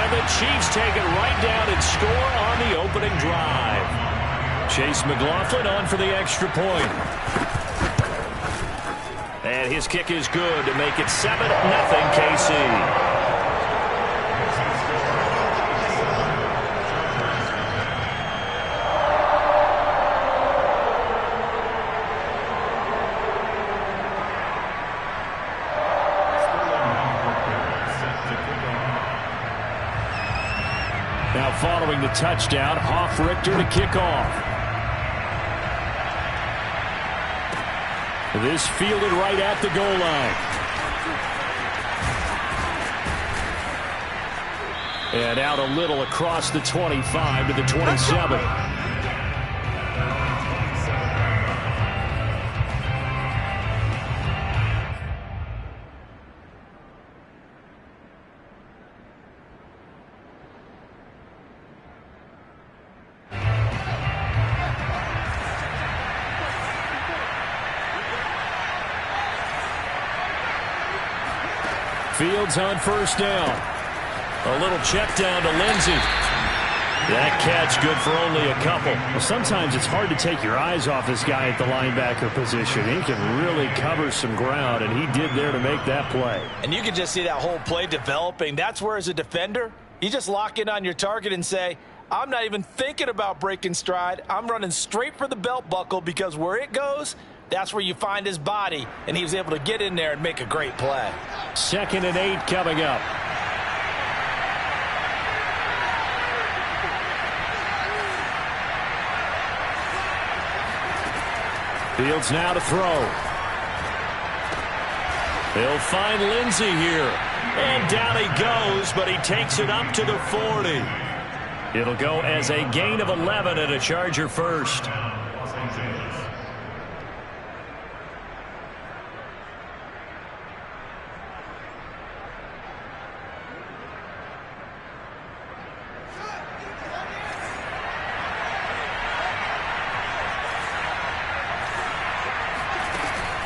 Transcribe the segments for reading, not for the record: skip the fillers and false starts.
And the Chiefs take it right down and score on the opening drive. Chase McLaughlin on for the extra point. And his kick is good to make it 7-0 KC. Now following the touchdown, Hoff-Richter to kick off. This fielded right at the goal line. And out a little across the 25 to the 27. Fields on first down. A little check down to Lindsey. That catch good for only a couple. Well, sometimes it's hard to take your eyes off this guy at the linebacker position. He can really cover some ground, and he did there to make that play. And you can just see that whole play developing. That's where, as a defender, you just lock in on your target and say, I'm not even thinking about breaking stride. I'm running straight for the belt buckle, because where it goes, that's where you find his body, and he was able to get in there and make a great play. 2nd and 8 coming up. Fields now to throw. They'll find Lindsey here. And down he goes, but he takes it up to the 40. It'll go as a gain of 11 and a Charger first.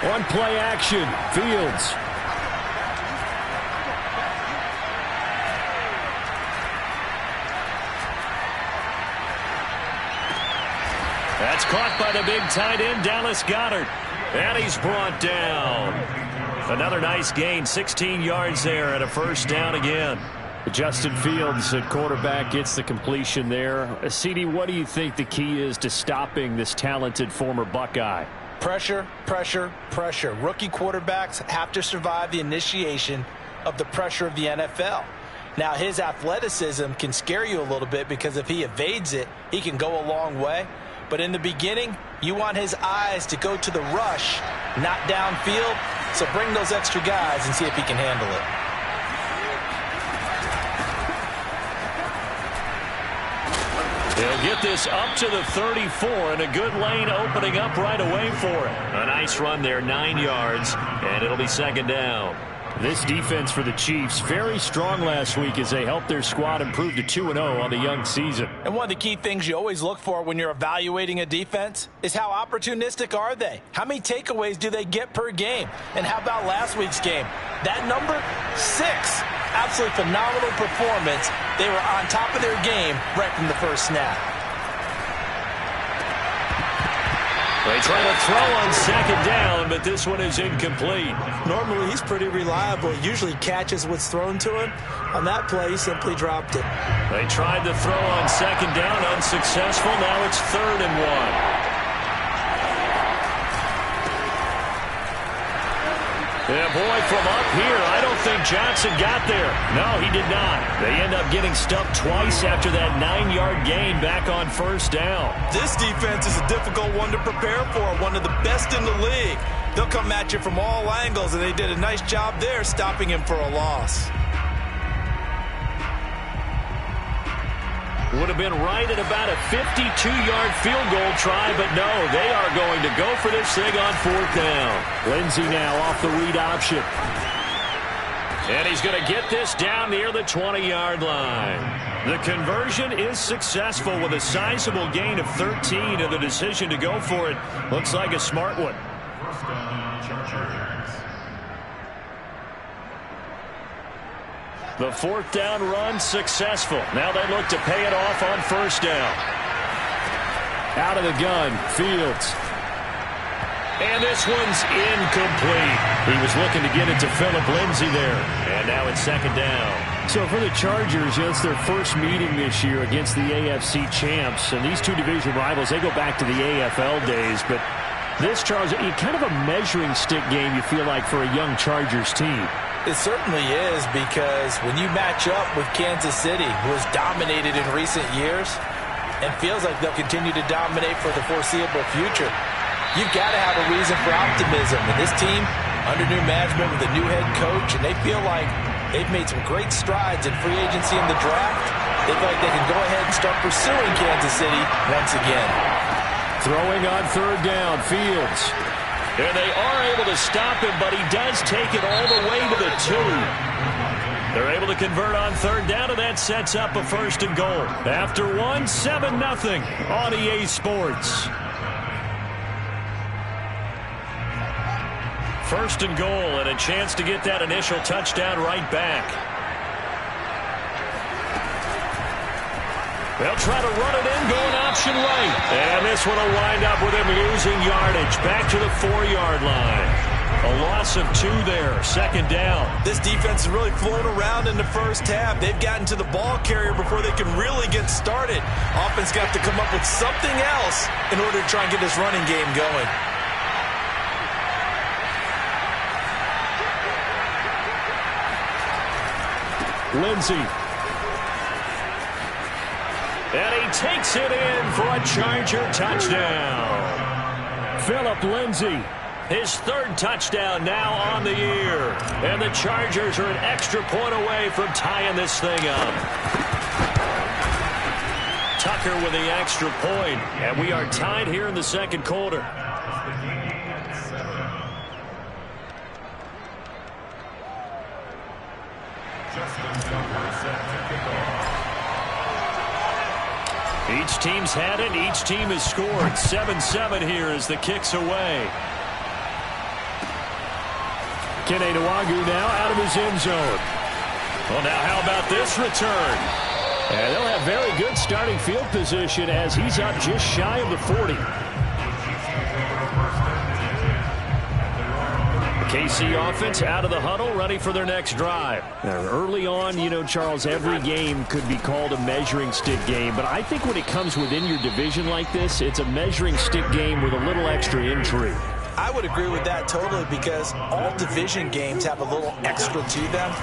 One play action. Fields. That's caught by the big tight end, Dallas Goedert. And he's brought down. Another nice gain, 16 yards there, and a first down again. Justin Fields at quarterback gets the completion there. CD, what do you think the key is to stopping this talented former Buckeye? Pressure, pressure, pressure. Rookie quarterbacks have to survive the initiation of the pressure of the NFL. Now, his athleticism can scare you a little bit, because if he evades it, he can go a long way. But in the beginning, you want his eyes to go to the rush, not downfield. So bring those extra guys and see if he can handle it. They'll get this up to the 34, and a good lane opening up right away for it. A nice run there, 9 yards, and it'll be 2nd down. This defense for the Chiefs, very strong last week as they helped their squad improve to 2-0 on the young season. And one of the key things you always look for when you're evaluating a defense is how opportunistic are they? How many takeaways do they get per game? And how about last week's game? That number, 6. Absolutely phenomenal performance. They were on top of their game right from the first snap. They try to throw on 2nd down, but this one is incomplete. Normally, he's pretty reliable. Usually catches what's thrown to him. On that play, he simply dropped it. They tried to throw on 2nd down, unsuccessful. Now it's 3rd and 1. Yeah, boy, from up here, I don't think Johnson got there. No, he did not. They end up getting stuffed twice after that 9-yard gain back on 1st down. This defense is a difficult one to prepare for, one of the best in the league. They'll come at you from all angles, and they did a nice job there stopping him for a loss. Would have been right at about a 52-yard field goal try, but no, they are going to go for this thing on 4th down. Lindsey now off the read option. And he's going to get this down near the 20-yard line. The conversion is successful with a sizable gain of 13, and the decision to go for it looks like a smart one. The fourth down run successful. Now they look to pay it off on first down. Out of the gun, Fields. And this one's incomplete. He was looking to get it to Phillip Lindsay there. And now it's second down. So for the Chargers, it's their first meeting this year against the AFC champs. And these two division rivals, they go back to the AFL days. But this, Charles, kind of a measuring stick game, you feel like, for a young Chargers team. It certainly is, because when you match up with Kansas City, who has dominated in recent years and feels like they'll continue to dominate for the foreseeable future, you've got to have a reason for optimism. And this team, under new management with a new head coach, and they feel like they've made some great strides in free agency in the draft. They feel like they can go ahead and start pursuing Kansas City once again. Throwing on third down, Fields. And they are able to stop him, but he does take it all the way to the 2. They're able to convert on third down, and that sets up a first and goal. After one, 7-0 on EA Sports. First and goal, and a chance to get that initial touchdown right back. They'll try to run it in, going option right. And this one will wind up with him losing yardage back to the 4-yard line. A loss of 2 there, second down. This defense is really flown around in the first half. They've gotten to the ball carrier before they can really get started. Offense got to come up with something else in order to try and get this running game going. Lindsay. And he takes it in for a Charger touchdown. Phillip Lindsay. His third touchdown now on the year. And the Chargers are an extra point away from tying this thing up. Tucker with the extra point. And we are tied here in the second quarter. Each team's had it. Each team has scored. 7-7 here as the kick's away. Kene Nwagu now out of his end zone. Well, now how about this return? And they'll have very good starting field position as he's up just shy of the 40. KC offense out of the huddle, ready for their next drive. Early on, you know, Charles, every game could be called a measuring stick game. But I think when it comes within your division like this, it's a measuring stick game with a little extra intrigue. I would agree with that totally, because all division games have a little extra to them.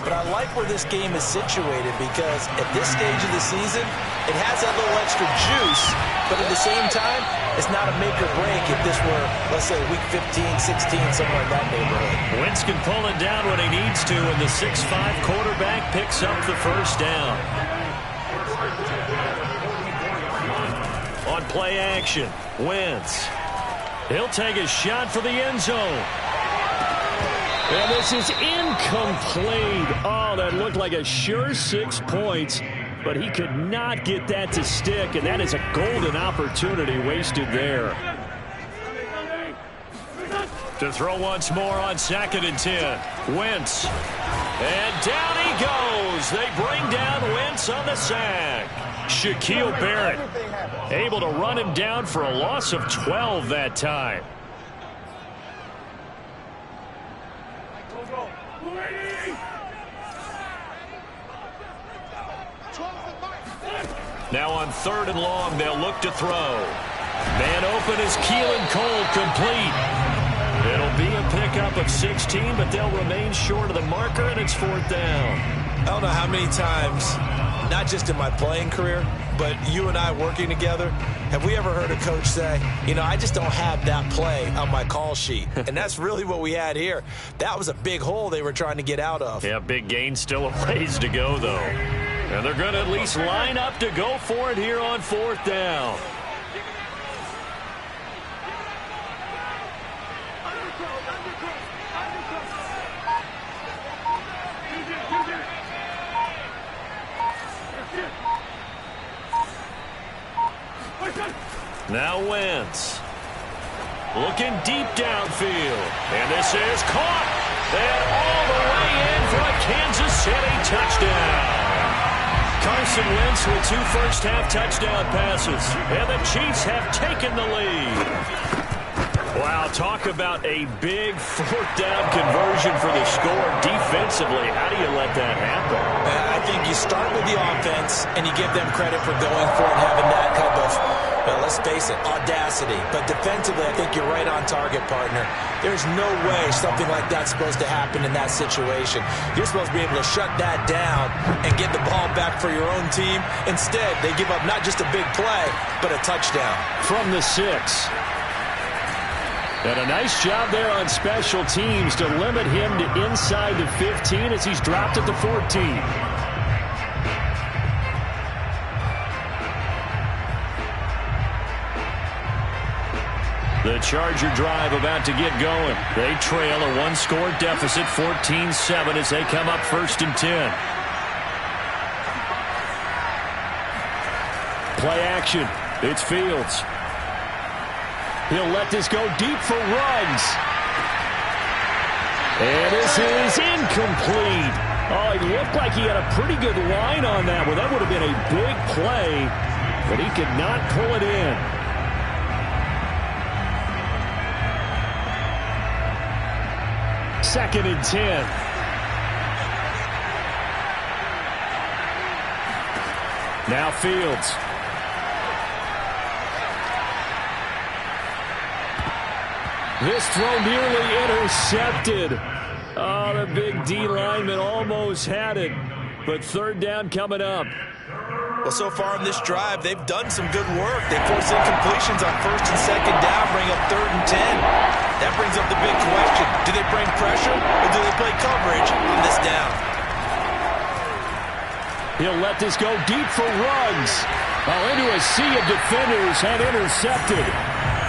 But I like where this game is situated, because at this stage of the season, it has that little extra juice, but at the same time, it's not a make or break if this were, let's say, week 15, 16, somewhere in that neighborhood. Wentz can pull it down when he needs to, and the 6'5 quarterback picks up the first down. On play action, Wentz. He'll take a shot for the end zone. And this is incomplete. Oh, that looked like a sure 6 points, but he could not get that to stick, and that is a golden opportunity wasted there. To throw once more on 2nd and 10. Wentz. And down he goes. They bring down Wentz on the sack. Shaquille Barrett able to run him down for a loss of 12 that time. Now on 3rd and long, they'll look to throw. Man open is Keelan Cole, complete. It'll be a pickup of 16, but they'll remain short of the marker, and it's 4th down. I don't know how many times, not just in my playing career, but you and I working together, have we ever heard a coach say, you know, I just don't have that play on my call sheet. And that's really what we had here. That was a big hole they were trying to get out of. Yeah, big gain, still a ways to go, though. And they're going to at least line up to go for it here on 4th down. Now Wentz. Looking deep downfield. And this is caught. And all the way in for a Kansas City touchdown. Carson Wentz with 2 first-half touchdown passes. And the Chiefs have taken the lead. Wow, talk about a big 4th down conversion for the score defensively. How do you let that happen? I think you start with the offense, and you give them credit for going for it, having that type of, well, let's face it, audacity. But defensively, I think you're right on target, partner. There's no way something like that's supposed to happen in that situation. You're supposed to be able to shut that down and get the ball back for your own team. Instead, they give up not just a big play, but a touchdown. From the 6. And a nice job there on special teams to limit him to inside the 15 as he's dropped at the 14. The Charger drive about to get going. They trail a 1-score deficit, 14-7, as they come up 1st and 10. Play action. It's Fields. He'll let this go deep for Ruggs. And this is incomplete. Oh, he looked like he had a pretty good line on that one. That would have been a big play, but he could not pull it in. Second and 10. Now Fields. This throw nearly intercepted. Oh, the big D lineman almost had it. But 3rd down coming up. Well, so far in this drive, they've done some good work. They forced incompletions on 1st and 2nd down, bring up 3rd and 10. That brings up the big question. Do they bring pressure or do they play coverage on this down? He'll let this go deep for Ruggs. Oh, into a sea of defenders and intercepted.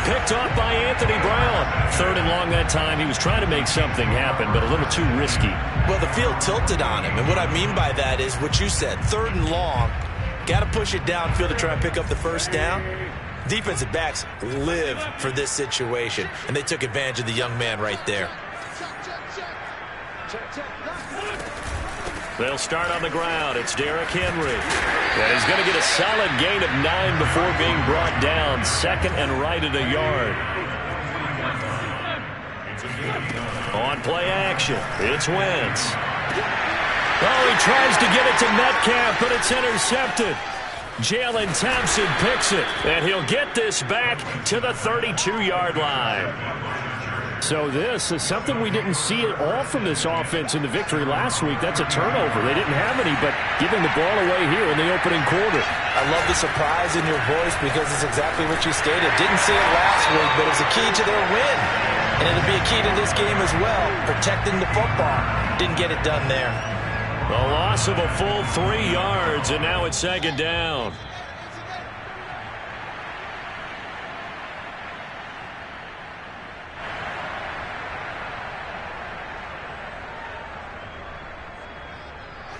Picked off by Anthony Brown. 3rd and long that time. He was trying to make something happen, but a little too risky. Well, the field tilted on him, and what I mean by that is what you said. 3rd and long. Got to push it downfield to try and pick up the 1st down. Defensive backs live for this situation, and they took advantage of the young man right there. They'll start on the ground. It's Derrick Henry. And he's going to get a solid gain of 9 before being brought down. 2nd and right at a yard. On play action, it's Wentz. Oh, he tries to get it to Metcalf, but it's intercepted. Jalen Thompson picks it, and he'll get this back to the 32-yard line. So this is something we didn't see at all from this offense in the victory last week. That's a turnover. They didn't have any, but giving the ball away here in the opening quarter. I love the surprise in your voice because it's exactly what you stated. Didn't see it last week, but it's a key to their win. And it'll be a key to this game as well, protecting the football. Didn't get it done there. A loss of a full 3 yards, and now it's 2nd down.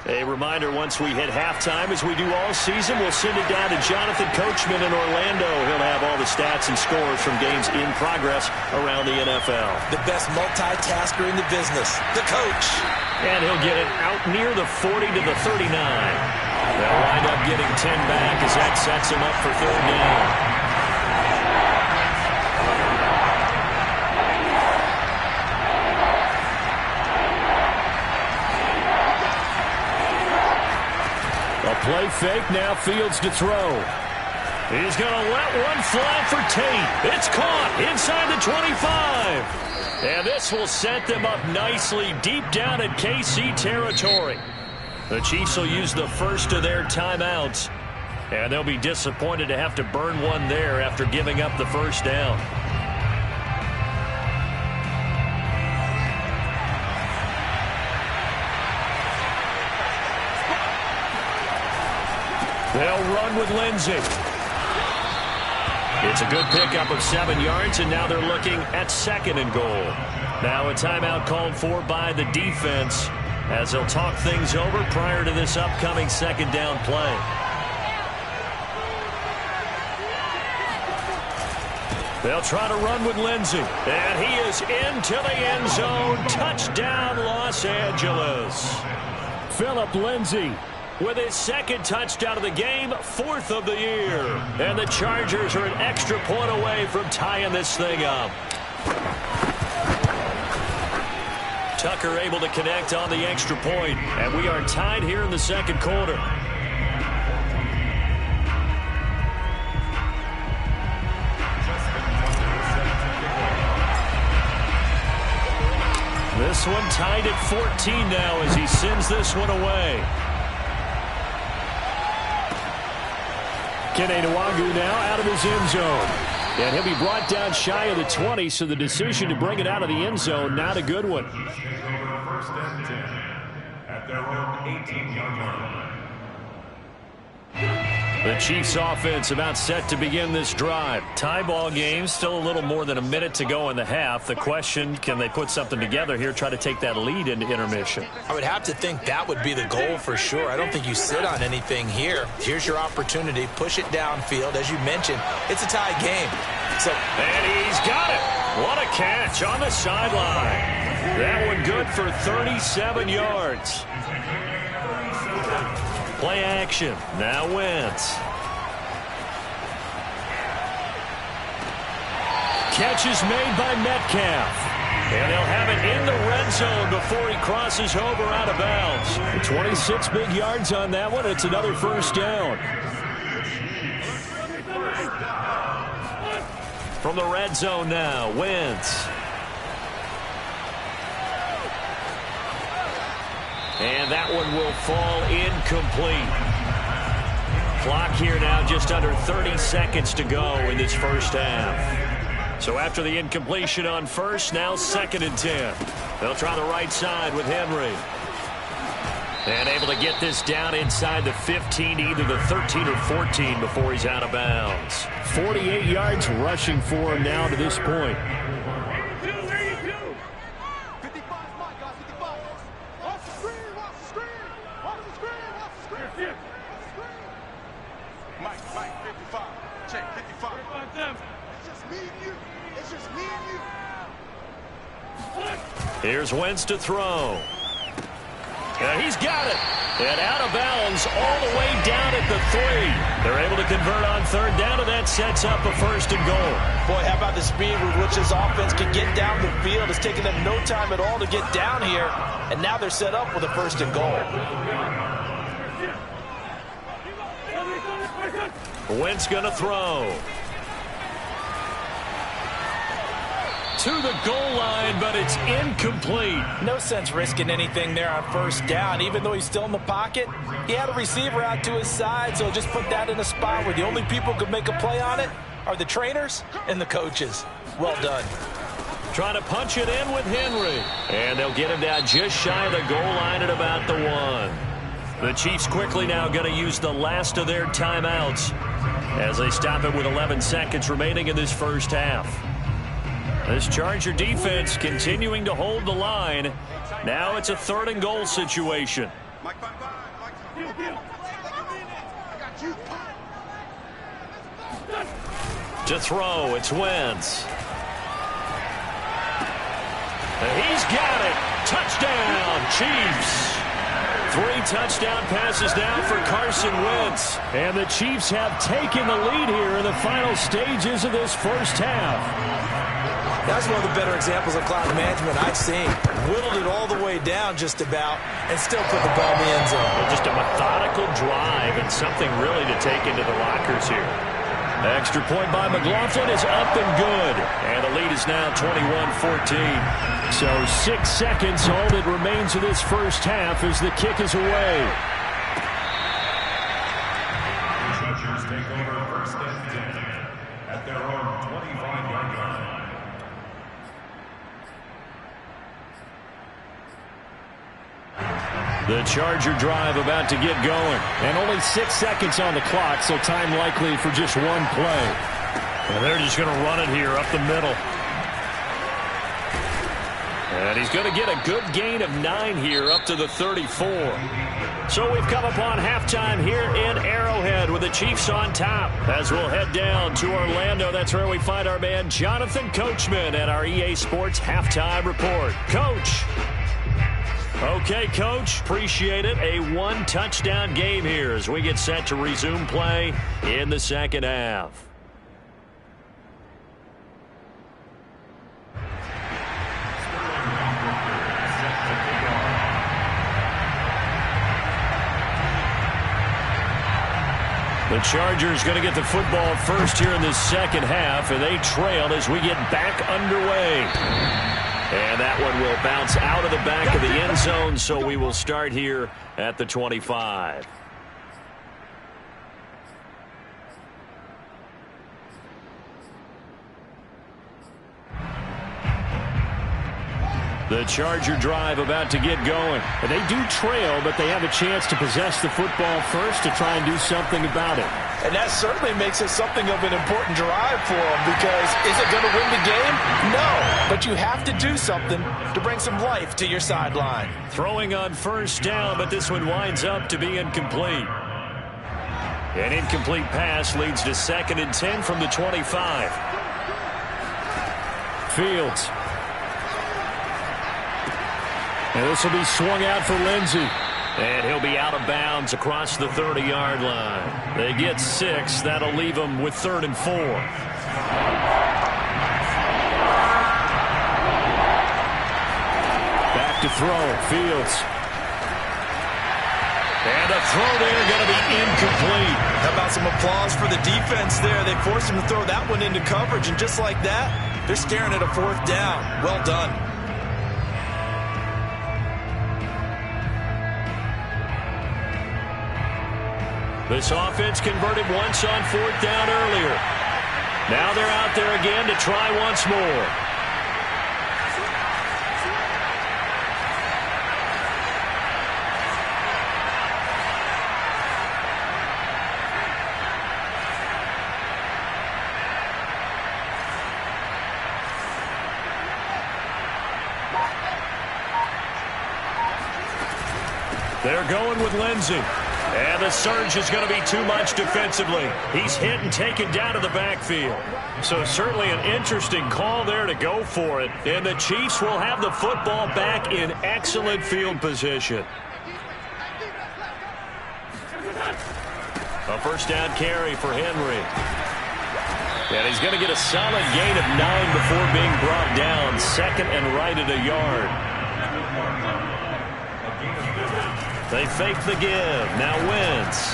A reminder, once we hit halftime, as we do all season, we'll send it down to Jonathan Coachman in Orlando. He'll have all the stats and scores from games in progress around the NFL. The best multitasker in the business, the coach. And he'll get it out near the 40 to the 39. They'll wind up getting 10 back as that sets him up for 3rd down. Play fake, now Fields to throw. He's going to let one fly for Tate. It's caught inside the 25. And this will set them up nicely deep down in KC territory. The Chiefs will use the first of their timeouts. And they'll be disappointed to have to burn one there after giving up the 1st down. They'll run with Lindsey. It's a good pickup of 7 yards, and now they're looking at 2nd and goal. Now a timeout called for by the defense as they'll talk things over prior to this upcoming 2nd down play. They'll try to run with Lindsey. And he is into the end zone. Touchdown, Los Angeles. Phillip Lindsay with his second touchdown of the game, 4th of the year. And the Chargers are an extra point away from tying this thing up. Tucker able to connect on the extra point, and we are tied here in the second quarter. This one tied at 14 now as he sends this one away. Kene Nwangu now out of his end zone. And he'll be brought down shy of the 20, so the decision to bring it out of the end zone, not a good one. First and 10 at their own 18-yard line. The Chiefs offense about set to begin this drive. Tie ball game, still a little more than a minute to go in the half. The question, can they put something together here, try to take that lead into intermission? I would have to think that would be the goal for sure. I don't think you sit on anything here. Here's your opportunity. Push it downfield. As you mentioned, it's a tie game. And he's got it. What a catch on the sideline. That one good for 37 yards. Play action. Now Wentz. Catch is made by Metcalf. And they'll have it in the red zone before he crosses over out of bounds. 26 big yards on that one. It's another first down. From the red zone now, Wentz. And that one will fall incomplete. Clock here now just under 30 seconds to go in this first half. So after the incompletion on first, now 2nd and 10. They'll try the right side with Henry. And able to get this down inside the 15, either the 13 or 14 before he's out of bounds. 48 yards rushing for him now to this point. Here's Wentz to throw. And he's got it. And out of bounds all the way down at the 3. They're able to convert on 3rd down, and that sets up a 1st and goal. Boy, how about the speed with which this offense can get down the field? It's taken them no time at all to get down here, and now they're set up with a 1st and goal. Wentz going to throw. To the goal line, but it's incomplete. No sense risking anything there on 1st down. Even though he's still in the pocket, he had a receiver out to his side, so just put that in a spot where the only people who could make a play on it are the trainers and the coaches. Well done. Trying to punch it in with Henry. And they'll get him down just shy of the goal line at about the 1. The Chiefs quickly now going to use the last of their timeouts as they stop it with 11 seconds remaining in this first half. This Charger defense continuing to hold the line. Now it's a 3rd and goal situation. To throw, it's Wentz. And he's got it. Touchdown, Chiefs. 3 touchdown passes now for Carson Wentz. And the Chiefs have taken the lead here in the final stages of this first half. That's one of the better examples of clock management I've seen. Whittled it all the way down just about and still put the ball in the end zone. Just a methodical drive and something really to take into the lockers here. Extra point by McLaughlin is up and good. And the lead is now 21-14. So 6 seconds, all that remains of this first half as the kick is away. Chargers take over 1st and 10 at their own 25-yard line. The Charger drive about to get going. And only 6 seconds on the clock, so time likely for just one play. And they're just going to run it here up the middle. And he's going to get a good gain of 9 here up to the 34. So we've come upon halftime here in Arrowhead with the Chiefs on top. As we'll head down to Orlando, that's where we find our man Jonathan Coachman at our EA Sports Halftime Report. Coach. Okay, Coach, appreciate it. A one-touchdown game here as we get set to resume play in the second half. The Chargers going to get the football first here in the second half, and they trail as we get back underway. And that one will bounce out of the back of the end zone, so we will start here at the 25. The Charger drive about to get going. They do trail, but they have a chance to possess the football first to try and do something about it. And that certainly makes it something of an important drive for them, because is it going to win the game? No, but you have to do something to bring some life to your sideline. Throwing on first down, but this one winds up to be incomplete. An incomplete pass leads to 2nd and 10 from the 25. Fields. And this will be swung out for Lindsey. And he'll be out of bounds across the 30-yard line. They get 6. That'll leave them with 3rd and 4. Back to throw. Fields. And a throw there going to be incomplete. How about some applause for the defense there? They forced him to throw that one into coverage, and just like that, they're staring at a 4th down. Well done. This offense converted once on 4th down earlier. Now they're out there again to try once more. They're going with Lindsey. And the surge is going to be too much defensively. He's hit and taken down to the backfield. So certainly an interesting call there to go for it. And the Chiefs will have the football back in excellent field position. A first down carry for Henry. And he's going to get a solid gain of 9 before being brought down. 2nd and right at a yard. They fake the give. Now Wentz.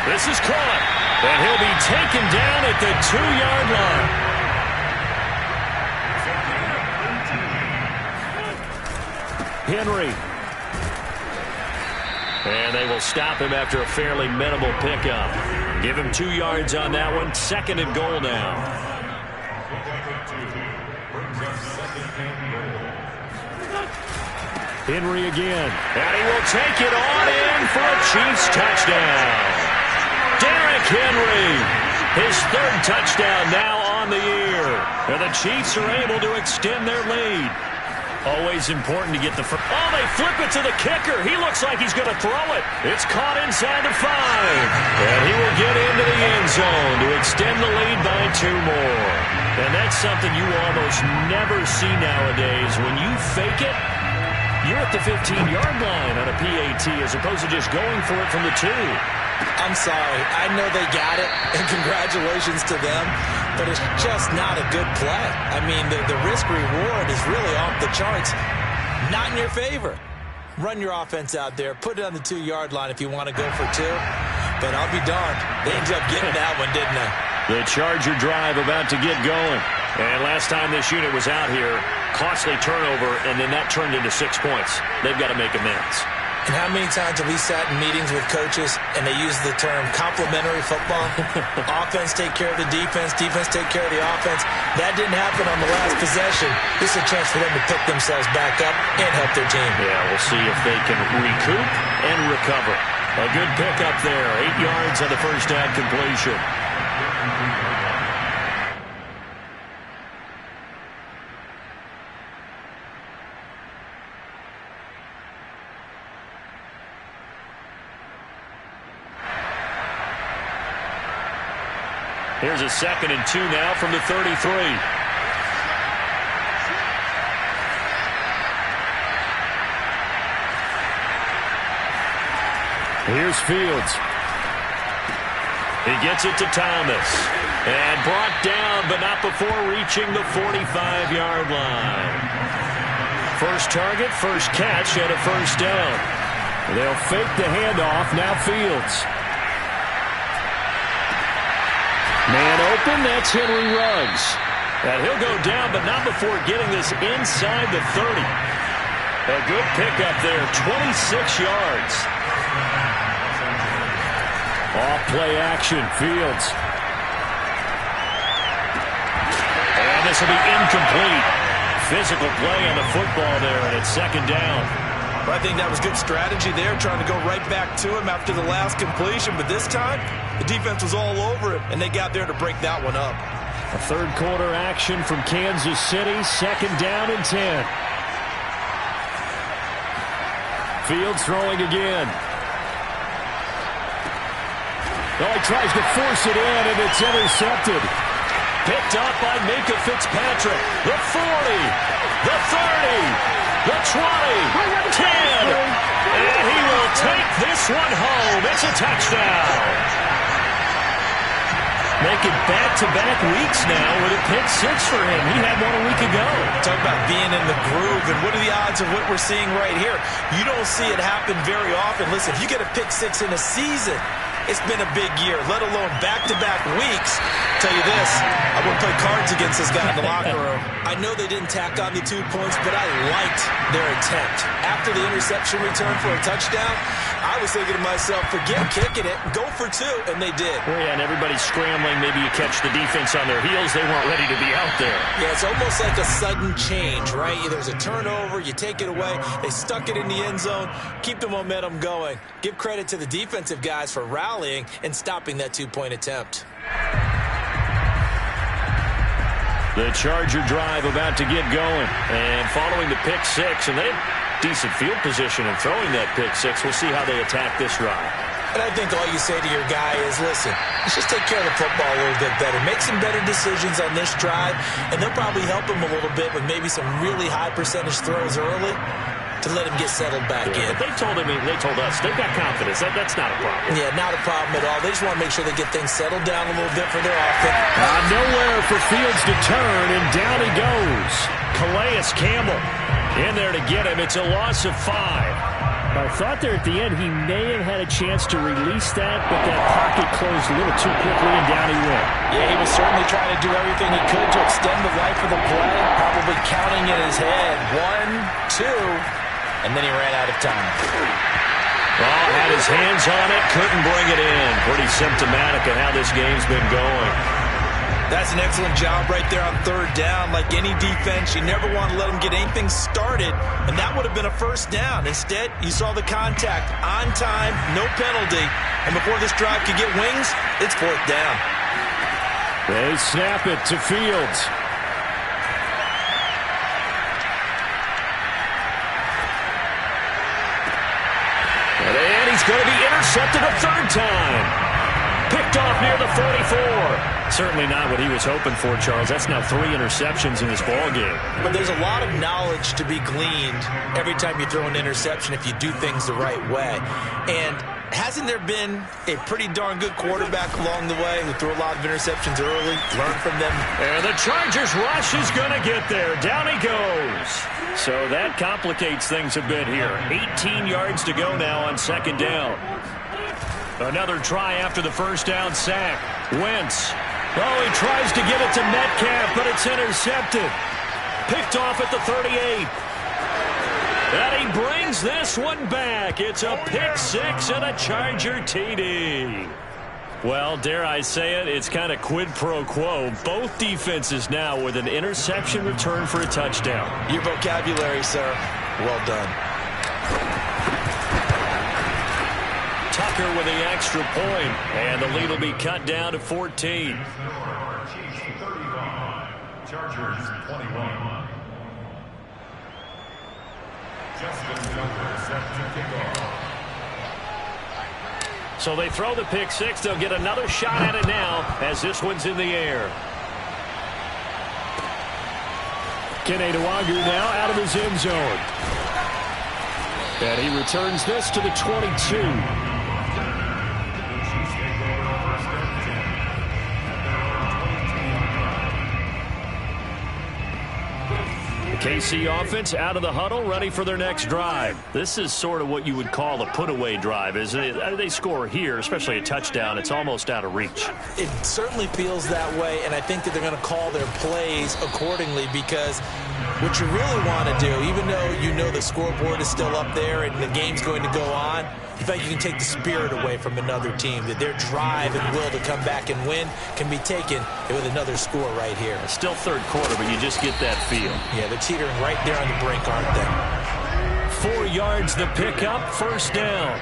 This is caught. And he'll be taken down at the 2-yard line. Henry. And they will stop him after a fairly minimal pickup. Give him 2 yards on that one. 2nd and goal now. Henry again. And he will take it on in for a Chiefs touchdown. Derrick Henry, his 3rd touchdown now on the year. And the Chiefs are able to extend their lead. Always important to get the first. Oh, they flip it to the kicker. He looks like he's going to throw it. It's caught inside the 5. And he will get into the end zone to extend the lead by 2 more. And that's something you almost never see nowadays. When you fake it, you're at the 15-yard line on a PAT as opposed to just going for it from the 2. I'm sorry. I know they got it, and congratulations to them, but it's just not a good play. I mean, the risk-reward is really off the charts. Not in your favor. Run your offense out there. Put it on the 2-yard line if you want to go for 2. But I'll be darned. They ended up getting that one, didn't they? The Charger drive about to get going. And last time this unit was out here, costly turnover, and then that turned into 6 points. They've got to make amends. And how many times have we sat in meetings with coaches and they use the term complementary football? Offense take care of the defense, defense take care of the offense. That didn't happen on the last possession. This is a chance for them to pick themselves back up and help their team. Yeah, we'll see if they can recoup and recover. A good pickup there. 8 yards on the first down completion. Here's a 2nd and 2 now from the 33. Here's Fields. He gets it to Thomas. And brought down, but not before reaching the 45-yard line. First target, first catch, and a first down. They'll fake the handoff. Now Fields. Man open, that's Henry Ruggs. And he'll go down, but not before getting this inside the 30. A good pickup there, 26 yards. Off play action, Fields. And this will be incomplete. Physical play on the football there, and it's 2nd down. I think that was good strategy there, trying to go right back to him after the last completion. But this time, the defense was all over him, and they got there to break that one up. A third quarter action from Kansas City, 2nd down and 10. Fields throwing again. Oh, he tries to force it in, and it's intercepted. Picked up by Minka Fitzpatrick. The 40, the 30, the 20, 10. And he will take this one home. It's a touchdown. Making back-to-back weeks now with a pick 6 for him. He had one a week ago. Talk about being in the groove, and what are the odds of what we're seeing right here? You don't see it happen very often. Listen, if you get a pick 6 in a season, it's been a big year, let alone back-to-back weeks. Tell you this, I wouldn't play cards against this guy in the locker room. I know they didn't tack on the 2 points, but I liked their attempt. After the interception return for a touchdown, I was thinking to myself, forget kicking it, go for 2, and they did. Well, yeah, and everybody's scrambling. Maybe you catch the defense on their heels. They weren't ready to be out there. Yeah, it's almost like a sudden change, right? There's a turnover, you take it away, they stuck it in the end zone, keep the momentum going. Give credit to the defensive guys for rallying and stopping that 2-point attempt. The Charger drive about to get going. And following the pick 6, and they have decent field position in throwing that pick 6. We'll see how they attack this drive. And I think all you say to your guy is, listen, let's just take care of the football a little bit better. Make some better decisions on this drive, and they'll probably help him a little bit with maybe some really high percentage throws early to let him get settled back in. But they told us, they've got confidence. That's not a problem. Yeah, not a problem at all. They just want to make sure they get things settled down a little bit for their offense. Nowhere for Fields to turn, and down he goes. Calais Campbell in there to get him. It's a loss of 5. I thought there at the end he may have had a chance to release that, but that pocket closed a little too quickly, and down he went. Yeah, he was certainly trying to do everything he could to extend the life of the play, probably counting in his head. 1, 2, and then he ran out of time. Oh, had his hands on it, couldn't bring it in. Pretty symptomatic of how this game's been going. That's an excellent job right there on 3rd down. Like any defense, you never want to let them get anything started, and that would have been a first down. Instead, you saw the contact on time, no penalty, and before this drive could get wings, it's 4th down. They snap it to Fields. And he's going to be intercepted a 3rd time. Picked off near the 44. Certainly not what he was hoping for, Charles. That's now 3 interceptions in this ballgame. But there's a lot of knowledge to be gleaned every time you throw an interception if you do things the right way. And hasn't there been a pretty darn good quarterback along the way who threw a lot of interceptions early, learned from them? And the Chargers rush is going to get there. Down he goes. So that complicates things a bit here. 18 yards to go now on 2nd down. Another try after the first down sack. Wentz. Oh, he tries to get it to Metcalf, but it's intercepted. Picked off at the 38. And he brings this one back. It's a pick 6 and a Charger TD. Well, dare I say it, it's kind of quid pro quo. Both defenses now with an interception return for a touchdown. Your vocabulary, sir. Well done. Tucker with the extra point, and the lead will be cut down to 14. Chiefs 35, Chargers 21. Justin Tucker set to kick off. So they throw the pick six. They'll get another shot at it now as this one's in the air. Kene Nwangwu now out of his end zone. And he returns this to the 22. KC offense out of the huddle, ready for their next drive. This is sort of what you would call a put-away drive, isn't it? They score here, especially a touchdown. It's almost out of reach. It certainly feels that way, and I think that they're going to call their plays accordingly, because what you really want to do, even though you know the scoreboard is still up there and the game's going to go on, in fact, you can take the spirit away from another team, that their drive and will to come back and win can be taken with another score right here. It's still third quarter, but you just get that feel. Yeah, they're teetering right there on the brink, aren't they? 4 yards the pickup, first down.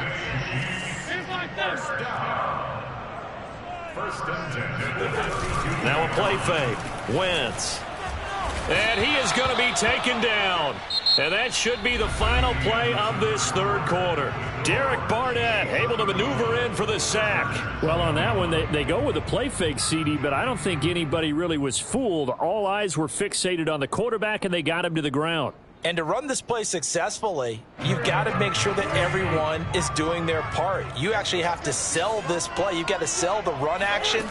Now a play fake. Wentz. And he is going to be taken down. And that should be the final play of this third quarter. Derek Barnett able to maneuver in for the sack. Well, on that one, they go with a play fake, CD, but I don't think anybody really was fooled. All eyes were fixated on the quarterback, and they got him to the ground. And to run this play successfully, you've got to make sure that everyone is doing their part. You actually have to sell this play. You've got to sell the run action.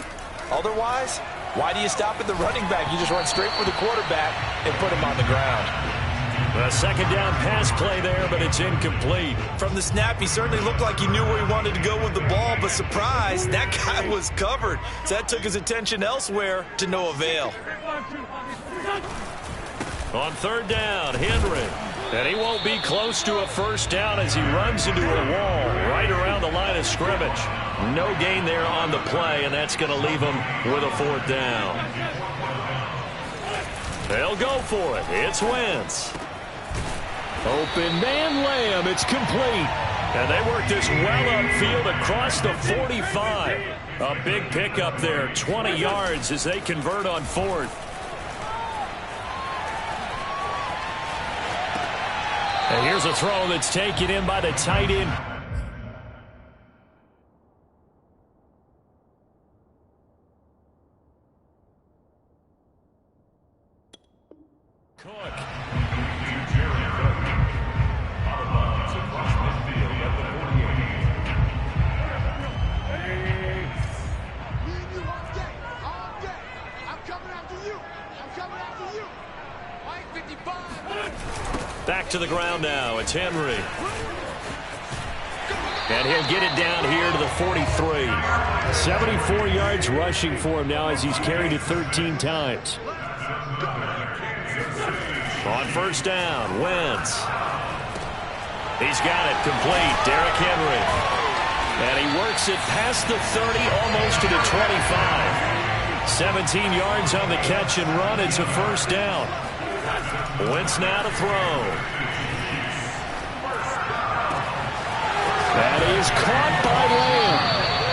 Otherwise, why do you stop at the running back? You just run straight for the quarterback and put him on the ground. A second down pass play there, but it's incomplete. From the snap, he certainly looked like he knew where he wanted to go with the ball, but surprise, that guy was covered. So that took his attention elsewhere to no avail. On third down, Henry. And he won't be close to a first down as he runs into a wall right around the line of scrimmage. No gain there on the play, and that's going to leave him with a fourth down. They'll go for it. It's Wentz. Open man Lamb. It's complete. And they work this well upfield across the 45. A big pickup there, 20 yards as they convert on fourth. And here's a throw that's taken in by the tight end. Cook. Back to the ground now. It's Henry. And he'll get it down here to the 43. 74 yards rushing for him now as he's carried it 13 times. On first down, Wentz. He's got it complete. Derrick Henry. And he works it past the 30, almost to the 25. 17 yards on the catch and run. It's a first down. Wentz now to throw. That is caught by Lamb.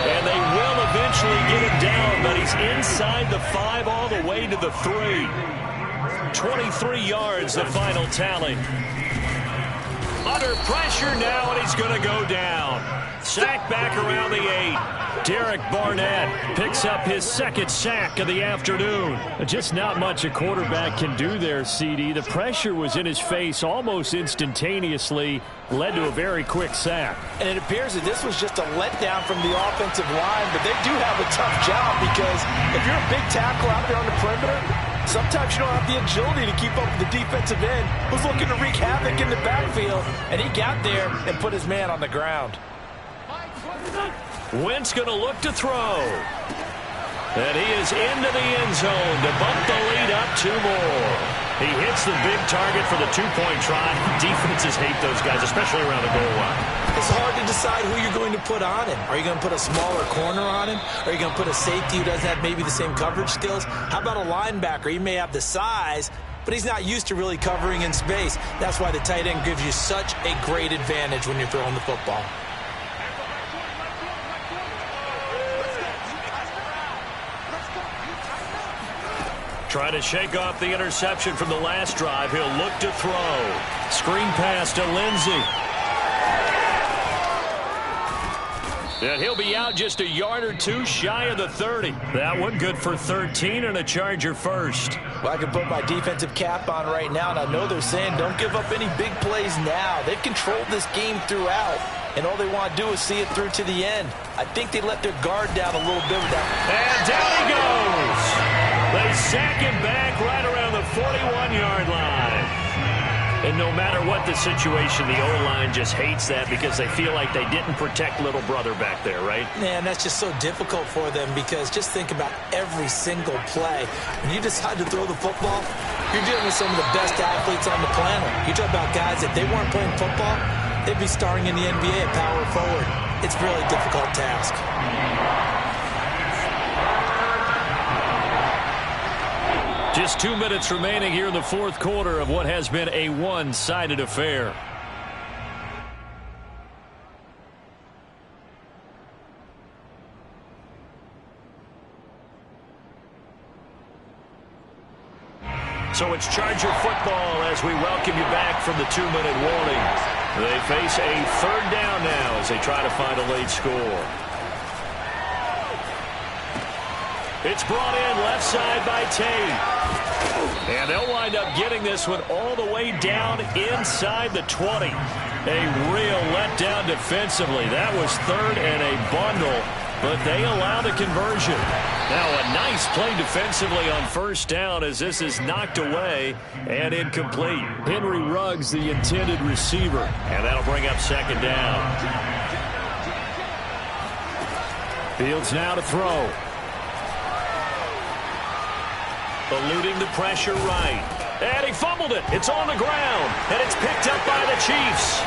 And they will eventually get him down, but he's inside the 5 all the way to the 3. 23 yards, the final tally. Under pressure now, and he's going to go down. Sack back around the 8. Derek Barnett picks up his second sack of the afternoon. Just not much a quarterback can do there, CD. The pressure was in his face almost instantaneously, led to a very quick sack. And it appears that this was just a letdown from the offensive line, but they do have a tough job, because if you're a big tackle out there on the perimeter, sometimes you don't have the agility to keep up with the defensive end who's looking to wreak havoc in the backfield, and he got there and put his man on the ground. Wentz going to look to throw. And he is into the end zone to bump the lead up 2 more. He hits the big target for the 2-point try. Defenses hate those guys, especially around the goal line. It's hard to decide who you're going to put on him. Are you going to put a smaller corner on him? Are you going to put a safety who doesn't have maybe the same coverage skills? How about a linebacker? He may have the size, but he's not used to really covering in space. That's why the tight end gives you such a great advantage when you're throwing the football. Trying to shake off the interception from the last drive. He'll look to throw. Screen pass to Lindsey. And he'll be out just a yard or two shy of the 30. That one good for 13 and a Charger first. Well, I can put my defensive cap on right now, and I know they're saying don't give up any big plays now. They've controlled this game throughout, and all they want to do is see it through to the end. I think they let their guard down a little bit with that. And down he goes. They sack him back right around the 41-yard line. And no matter what the situation, the O-line just hates that because they feel like they didn't protect little brother back there, right? Man, that's just so difficult for them because just think about every single play. When you decide to throw the football, you're dealing with some of the best athletes on the planet. You talk about guys, if they weren't playing football, they'd be starring in the NBA at power forward. It's a really difficult task. Just 2 minutes remaining here in the fourth quarter of what has been a one-sided affair. So it's Charger football as we welcome you back from the 2-minute warning. They face a third down now as they try to find a late score. It's brought in left side by Tate. And they'll wind up getting this one all the way down inside the 20. A real letdown defensively. That was third and a bundle, but they allow the conversion. Now a nice play defensively on first down as this is knocked away and incomplete. Henry Ruggs, the intended receiver, and that'll bring up second down. Fields now to throw. Eluding the pressure right. And he fumbled it. It's on the ground. And it's picked up by the Chiefs.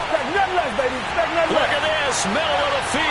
Expect nothing less, baby. Expect nothing less. Look at this. Middle of the field.